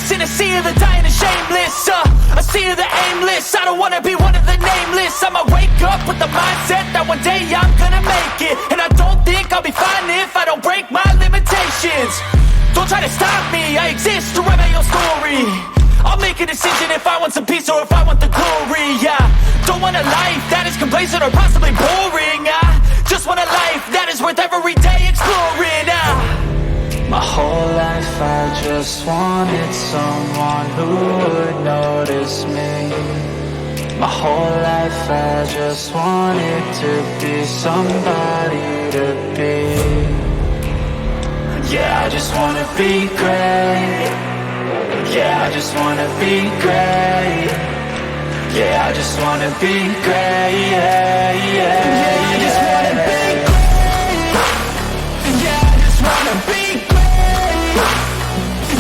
greatness in a sea of the dying and shameless, a sea of the aimless. I don't wanna be one of the nameless. I'ma wake up with the mindset that one day I'm gonna make it, and I don't think I'll be fine if I don't break my limitations. Don't try to stop me, I exist to write my own story. I'll make a decision if I want some peace or if I want the glory, yeah. Don't want a life that is complacent or possibly boring, I just want a life that is worth every day exploring, My whole life I just wanted someone who would notice me. My whole life I just wanted to be somebody to be. Yeah, I just wanna be great. Yeah, I just wanna be great. Yeah, I just wanna be great. Yeah, yeah, yeah, I just wanna be great. Yeah, I just wanna be great.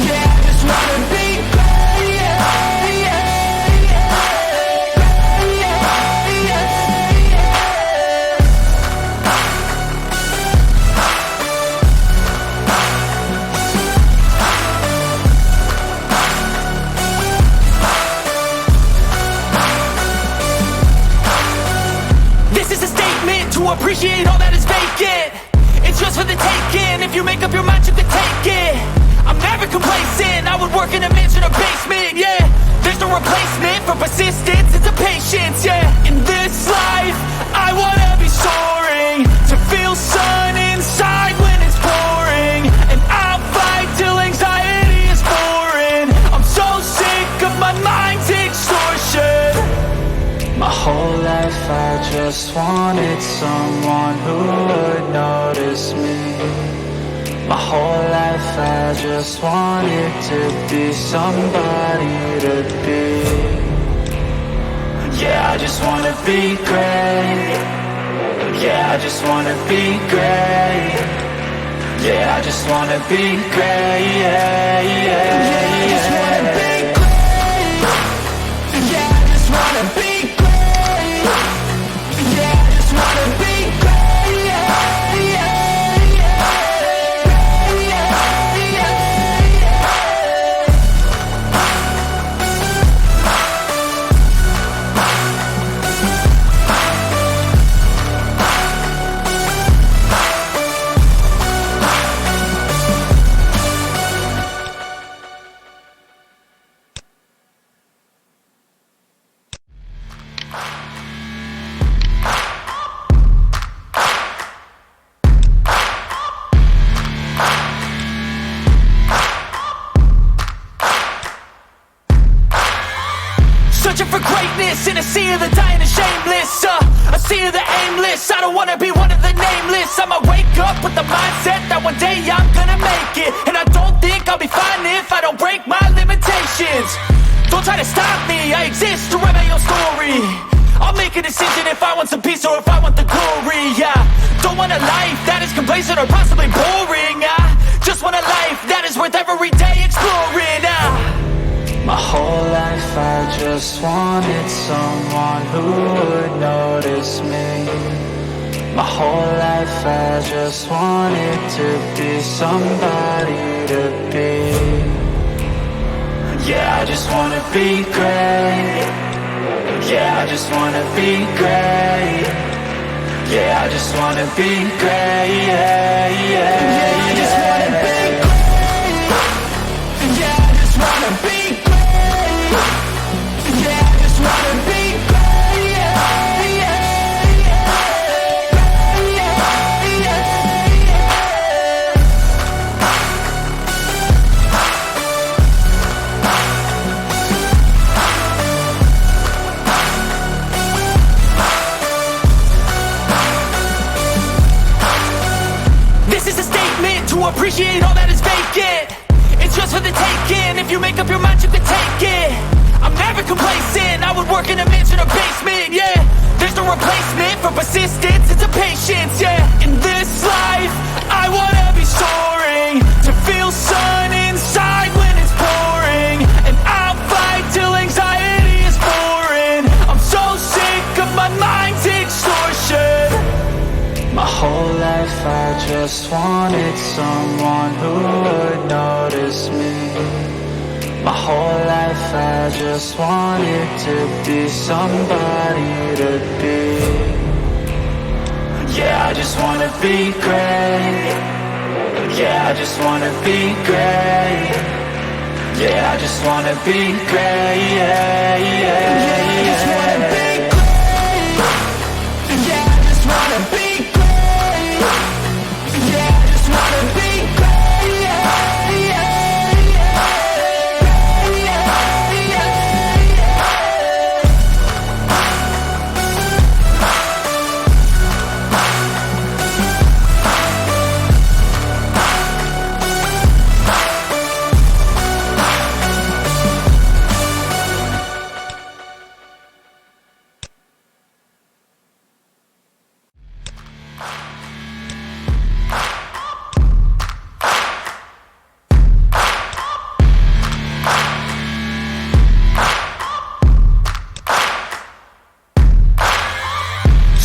Yeah, I just wanna be great. Yeah, yeah, yeah, yeah, yeah. This is a statement to appreciate all that is vacant. It's just for the taking. If you make up your mind, you can take it. I'm never complacent. I would work in a mansion or basement, yeah. There's no replacement for persistence, it's a patience, yeah. In this life, I wanna be soaring, to feel sun inside when it's pouring, and I'll fight till anxiety is foreign. I'm so sick of my mind's extortion. My whole life I just wanted someone who would notice me. My whole life I just wanted to be somebody to be. Yeah, I just wanna be great. Yeah, I just wanna be great. Yeah, I just wanna be great. Yeah, yeah, yeah, I just wanna be great. Yeah, I just wanna be great. Yeah, I just wanna be great. Yeah, yeah, yeah, yeah, yeah. Searching for greatness in a sea of the dying and shameless, a sea of the aimless. I don't wanna be one of the nameless. I'ma wake up with the mindset that one day I'm gonna make it, and I don't think I'll be fine if I don't break my limitations. Don't try to stop me, I exist to write my own story. I'll make a decision if I want some peace or if I want the glory, yeah. Don't want a life that is complacent or possibly boring, I just want a life that is worth every day exploring, My whole life I just wanted someone who would notice me. My whole life I just wanted to be somebody to be. Yeah, I just wanna be great. Yeah, I just wanna be great. Yeah, I just wanna be great. Yeah, yeah, yeah, I just wanna be great. Yeah, I just wanna be great. Yeah, I just wanna be great. Yeah, yeah, yeah, yeah, yeah. This is a statement to appreciate all that is vacant. It's just for the taking. If you make up your mind, you can take it. I'm never complacent. I would work in a mansion or basement, yeah. There's no replacement for persistence, it's a patience, yeah. In this life, I wanna be soaring, to feel sun inside when it's pouring, and I'll fight till anxiety is foreign. I'm so sick of my mind's extortion. My whole life I just wanted someone who would notice me. My whole life I just wanted to be somebody to be. Yeah, I just wanna be great. Yeah, I just wanna be great. Yeah, I just wanna be great. Yeah, yeah, yeah. I just wanna be great. Yeah, I just wanna be great. Yeah, I just wanna be great. Yeah, yeah.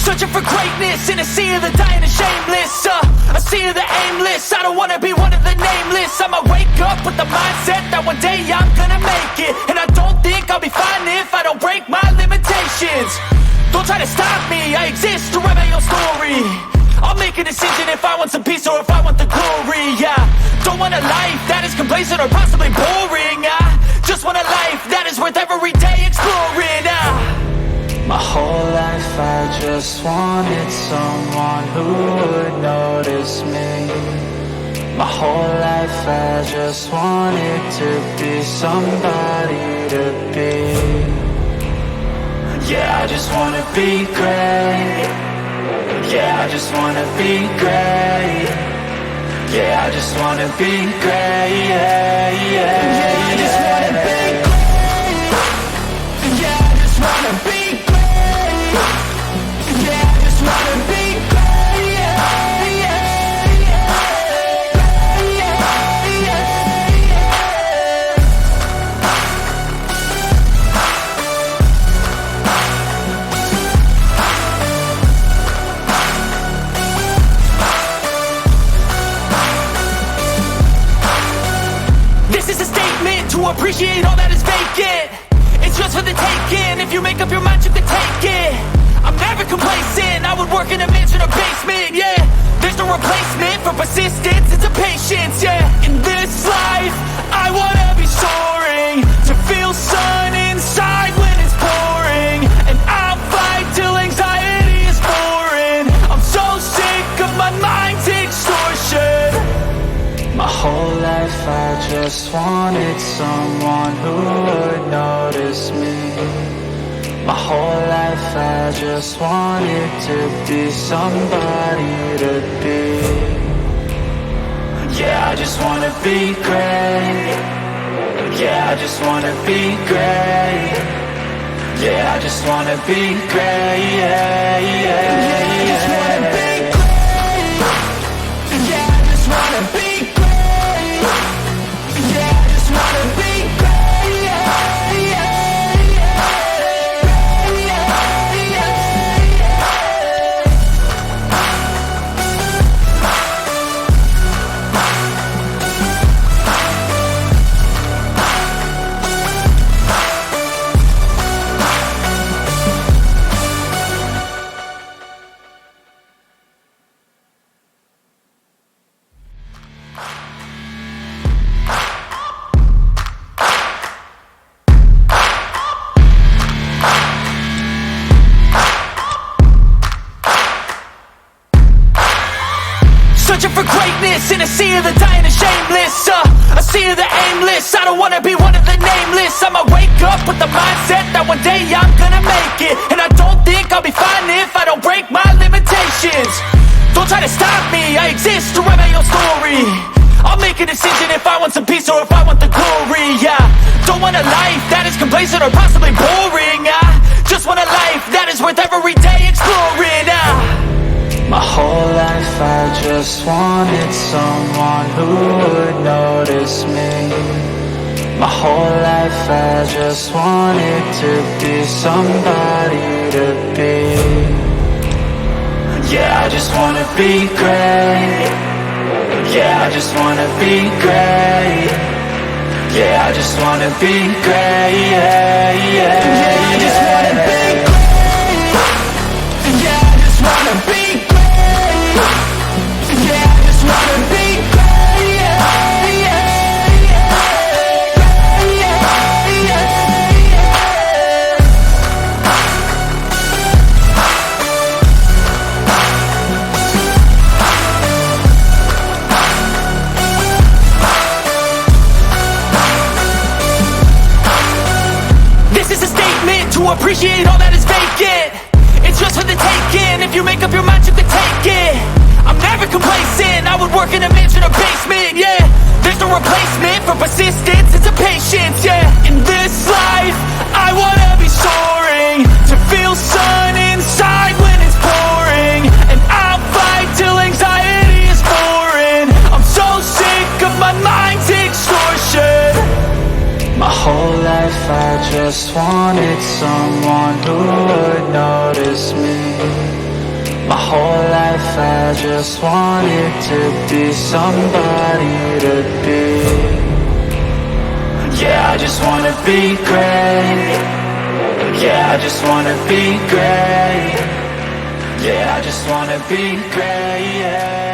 Searching for greatness in a sea of the dying and shameless, a sea of the aimless. I don't wanna be one of the nameless. I'ma wake up with the mindset that one day I'm gonna make it. And I don't think I'll be fine if I don't break my limitations. Don't try to stop me, I exist to write my own story. I'll make a decision if I want some peace or if I want the glory. Yeah, don't want a life that is complacent or possibly boring. I just want a life that is worth every day exploring. My whole life I just wanted someone who would notice me. My whole life I just wanted to be somebody to be. Yeah, I just wanna be great. Yeah, I just wanna be great. Yeah, I just wanna be great. Yeah, yeah, yeah. I just wanna be great. Yeah, I just wanna be great. Yeah, I just wanna be great. Yeah, yeah, yeah. Yeah, yeah, yeah. This is a statement to appreciate all that is vacant. It's yours for the taking. If you make up your mind, you can take it. I'm never complacent. I would work in a mansion or basement. Yeah, there's no replacement for persistence. It's a patience. Yeah, in this life, I wanna be soaring, to feel sun inside when it's pouring. And I'll fight till anxiety is foreign. I'm so sick of my mind's extortion. My whole life I just wanted someone who would notice me. My whole life I just wanted to be somebody to be. Yeah, I just wanna be great. Yeah, I just wanna be great. Yeah, I just wanna be great. Yeah, yeah, yeah. I just wanna be great. Yeah, I just wanna be great. Yeah, I just wanna be great. Yeah, yeah. Searching for greatness in a sea of the dying and shameless, a sea of the aimless. I don't wanna be one of the nameless. I'ma wake up with the mindset that one day I'm gonna make it. And I don't think I'll be fine if I don't break my limitations. Don't try to stop me, I exist to write my own story. I'll make a decision if I want some peace or if I want the glory. Yeah, don't want a life that is complacent or possibly boring. I just want a life that is worth every day exploring. My whole life I just wanted someone who would notice me. My whole life I just wanted to be somebody to be. Yeah, I just wanna be great. Yeah, I just wanna be great. Yeah, I just wanna be great. Yeah, I just wanna be great. Yeah, I just wanna be great. Yeah, I just wanna be great. This is a statement to appreciate all that is vacant. It's just for the taking. If you make up your mind, you can take it. I'm never complacent. I would work in a mansion or basement, yeah. There's no replacement for persistence, it's a patience, yeah. In this life, I wanna be soaring, to feel sun inside when it's pouring. And I'll fight till anxiety is foreign. I'm so sick of my mind's extortion. My whole life I just wanted someone who would notice me. My whole life I just wanted to be somebody to be. Yeah, I just wanna be great. Yeah, I just wanna be great. Yeah, I just wanna be great. Yeah.